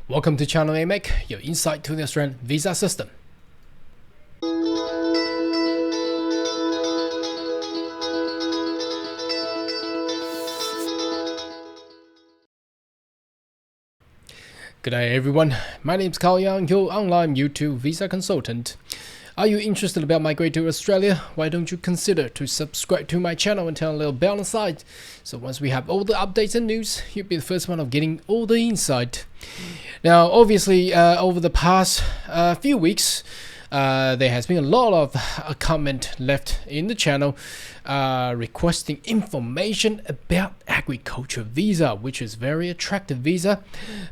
Welcome to Channel AMEC, your insight to the Australian visa system. Good day everyone, my name is Carl Young, your online YouTube visa consultant. Are you interested about migrating to Australia? Why don't you consider to subscribe to my channel and turn a little bell on the side. So once we have all the updates and news, you'll be the first one of getting all the insight. Now obviously over the past few weeks, there has been a lot of comment left in the channel requesting information about agriculture visa, which is very attractive visa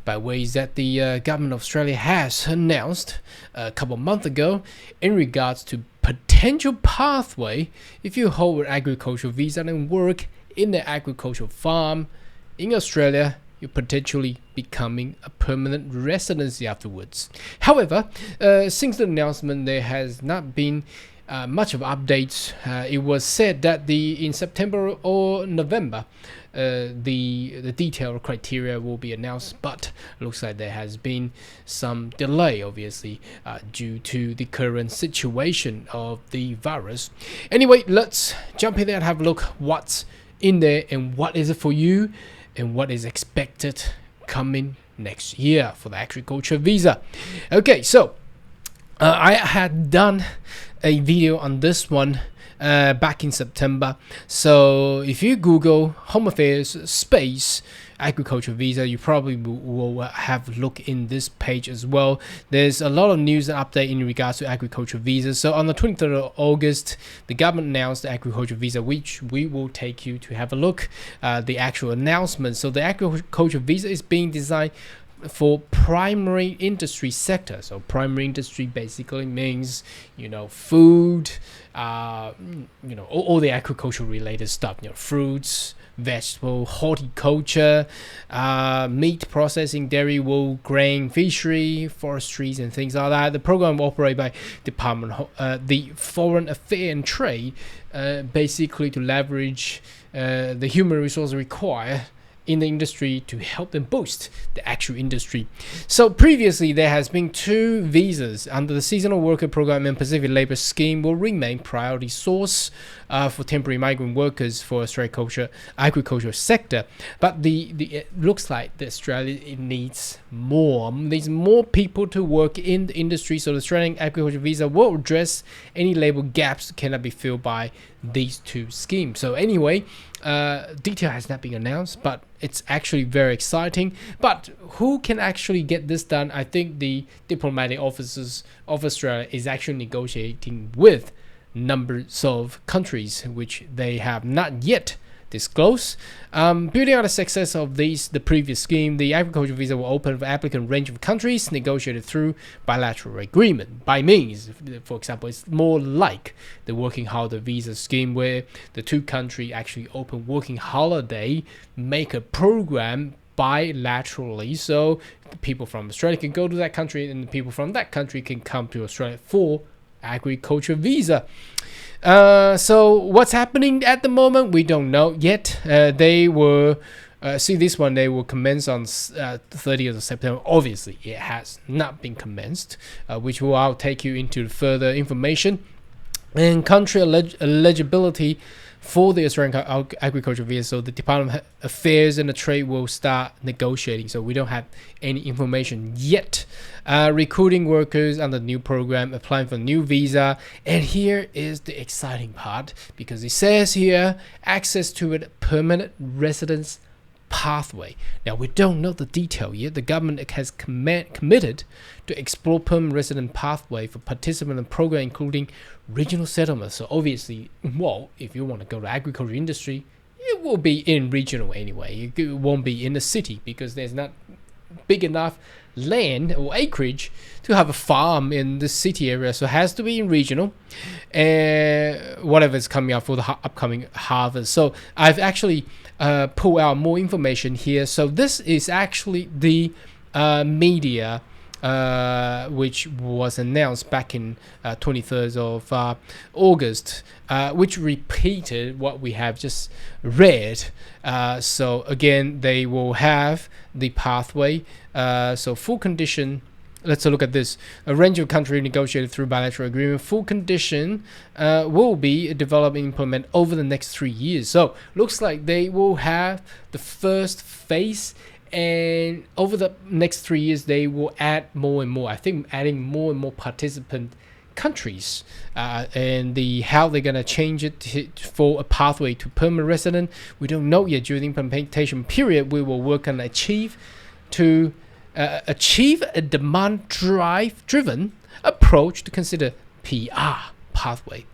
by ways that the government of Australia has announced a couple of months ago in regards to potential pathway if you hold an agricultural visa and work in the agricultural farm in Australia. You're potentially becoming a permanent residency afterwards. However, since the announcement, there has not been much of updates. It was said that in September or November, the detailed criteria will be announced, but looks like there has been some delay, obviously, due to the current situation of the virus. Anyway, let's jump in there and have a look what's in there and what is it for you and what is expected coming next year for the agriculture visa. Okay, so I had done a video on this one back in September. So if you Google Home Affairs space agriculture visa, you probably will have a look in this page as well. There's a lot of news and update in regards to agriculture visas. So on the 23rd of August, the government announced the agriculture visa, which we will take you to have a look the actual announcement. So the agriculture visa is being designed for primary industry sector. So primary industry basically means, food, all the agricultural related stuff, fruits, vegetable, horticulture, meat processing, dairy, wool, grain, fishery, forestries, and things like that. The program will operate by the Foreign Affairs and Trade, basically to leverage the human resources required in the industry to help them boost the actual industry. So previously there has been two visas under the seasonal worker program and Pacific Labour Scheme will remain priority source for temporary migrant workers for Australian agricultural sector, but it looks like the Australia needs more people to work in the industry. So the Australian agriculture visa will address any labour gaps that cannot be filled by these two schemes. So anyway, detail has not been announced, but it's actually very exciting. But who can actually get this done? I think the diplomatic offices of Australia is actually negotiating with numbers of countries which they have not yet disclosed. Building on the success of the previous scheme, the agriculture visa will open for applicant range of countries negotiated through bilateral agreement. By means, for example, it's more like the working holiday visa scheme where the two countries actually open working holiday, make a program bilaterally, so people from Australia can go to that country and the people from that country can come to Australia for agriculture visa. So what's happening at the moment, we don't know yet. They were this one, they will commence on 30th of September. Obviously it has not been commenced, which I'll take you into further information. And country eligibility for the Australian agriculture visa, so the Department of Affairs and the Trade will start negotiating. So we don't have any information yet. Recruiting workers under the new program, applying for new visa, and here is the exciting part, because it says here access to a permanent residence pathway. Now we don't know the detail yet. The government has committed to explore permanent resident pathway for participants in the program, including regional settlements. So obviously, if you want to go to agriculture industry, it will be in regional anyway. It won't be in the city because there's not big enough land or acreage to have a farm in the city area, so it has to be in regional, and whatever is coming up for the upcoming harvest. So I've actually pulled out more information here. So this is actually the media which was announced back in 23rd of August, which repeated what we have just read. So again, they will have the pathway. So full condition. Let's look at this. A range of countries negotiated through bilateral agreement. Full condition will be developed and implemented over the next 3 years. So looks like they will have the first phase, and over the next 3 years they will add more and more. I think adding more and more participant countries, and how they're gonna change it for a pathway to permanent resident, we don't know yet. During the implementation period, we will work on achieve a demand-driven approach to consider PR pathway.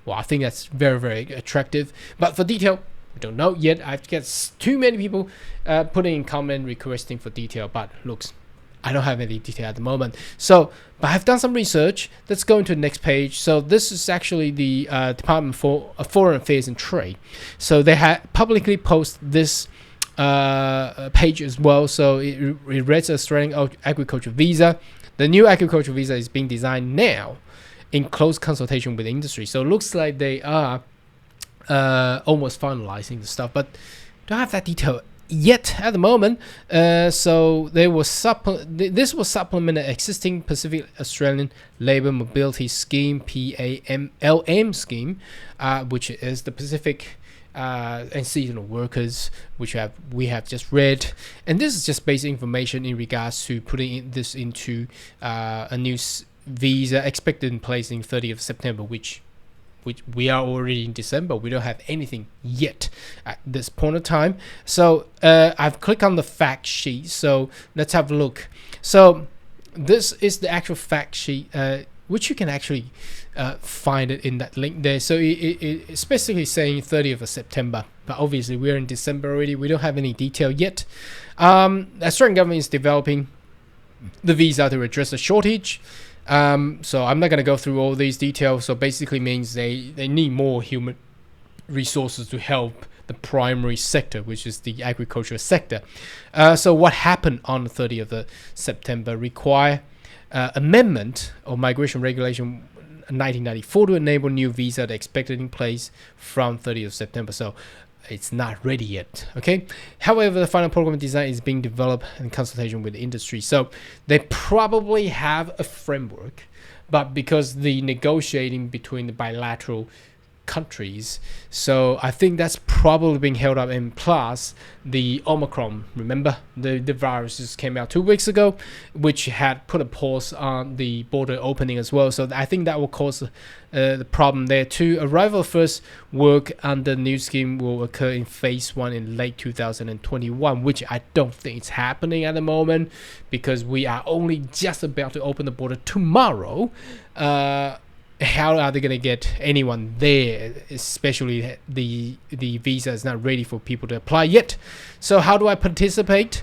Well, I think that's very, very attractive. But for detail, we don't know yet. I've got too many people putting in comment requesting for detail, but looks, I don't have any detail at the moment. So, but I've done some research. Let's go into the next page. So this is actually the Department for Foreign Affairs and Trade. So they have publicly posted this page as well. So it reads Australian agriculture visa. The new agriculture visa is being designed now in close consultation with the industry. So it looks like they are almost finalizing the stuff, but don't have that detail yet at the moment. So they will this will supplement the existing Pacific Australian Labour Mobility Scheme (PALM) scheme, which is the Pacific and seasonal workers, which we have just read. And this is just basic information in regards to putting this into a new visa expected in place in 30th of September, which we are already in December. We don't have anything yet at this point of time. So I've clicked on the fact sheet. So let's have a look. So this is the actual fact sheet, which you can actually find it in that link there. So it's basically saying 30th of September, but obviously we're in December already. We don't have any detail yet. The Australian government is developing the visa to address the shortage. So I'm not going to go through all these details. So basically means they need more human resources to help the primary sector, which is the agricultural sector. So what happened on the 30th of September require amendment of migration regulation 1994 to enable new visa expected in place from 30th of September. So it's not ready yet. Okay. However, the final program design is being developed in consultation with the industry. So they probably have a framework, but because the negotiating between the bilateral countries, so I think that's probably being held up. And plus the Omicron, remember the virus just came out 2 weeks ago, which had put a pause on the border opening as well. So I think that will cause the problem there too. Arrival first work under the new scheme will occur in phase 1 in late 2021, which I don't think it's happening at the moment because we are only just about to open the border tomorrow. How are they going to get anyone there, especially the visa is not ready for people to apply yet? So how do I participate?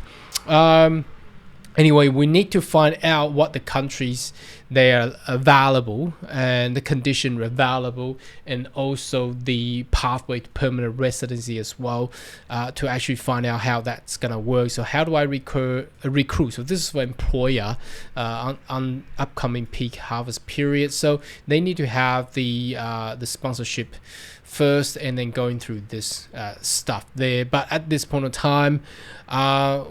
Anyway, we need to find out what the countries they are available and the condition available, and also the pathway to permanent residency as well, to actually find out how that's gonna work. So how do I recruit? So this is for employer on upcoming peak harvest period. So they need to have the sponsorship first, and then going through this stuff there. But at this point in time,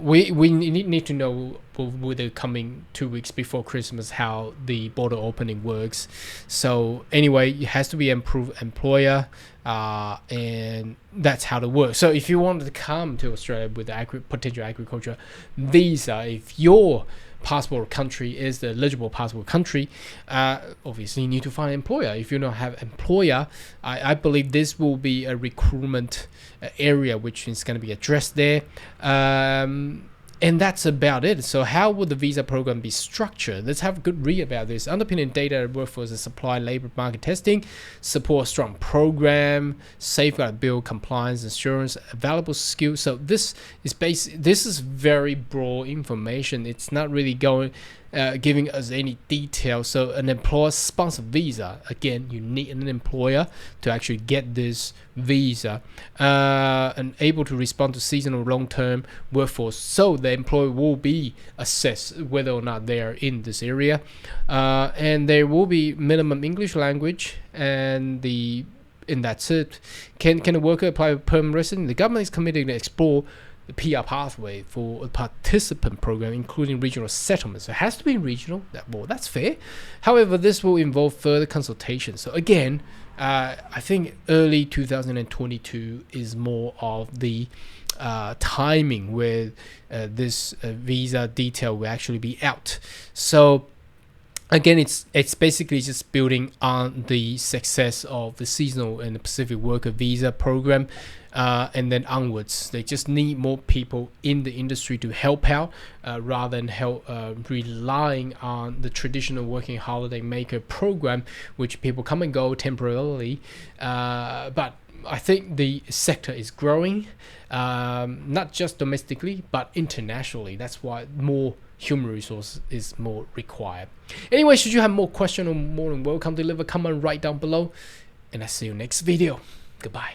we need to know with the coming 2 weeks before Christmas how the border opening works. So anyway, it has to be improved employer, and that's how it works. So if you wanted to come to Australia with the potential agriculture visa, if your passport country is the eligible passport country, obviously you need to find an employer. If you don't have employer, I believe this will be a recruitment area which is going to be addressed there. And that's about it. So how would the visa program be structured? Let's have a good read about this. Underpinning data workforce and supply labor market testing, support strong program, safeguard bill compliance, insurance, available skills. So this is this is very broad information. It's not really giving us any details. So an employer sponsored visa, again, you need an employer to actually get this visa, and able to respond to seasonal long-term workforce so the employer will be assessed whether or not they are in this area, and there will be minimum English language, and that's it. Can a worker apply for permanent resident? The government is committed to explore the PR pathway for a participant program, including regional settlements. So it has to be regional. That's fair. However, this will involve further consultation. So again, I think early 2022 is more of the timing where this visa detail will actually be out. So again, it's basically just building on the success of the seasonal and the Pacific worker visa program, and then onwards. They just need more people in the industry to help out, rather than relying on the traditional working holiday maker program, which people come and go temporarily. But I think the sector is growing, not just domestically but internationally. That's why more human resource is more required. Anyway, should you have more questions, or more than welcome to leave a comment right down below, and I'll see you next video. Goodbye.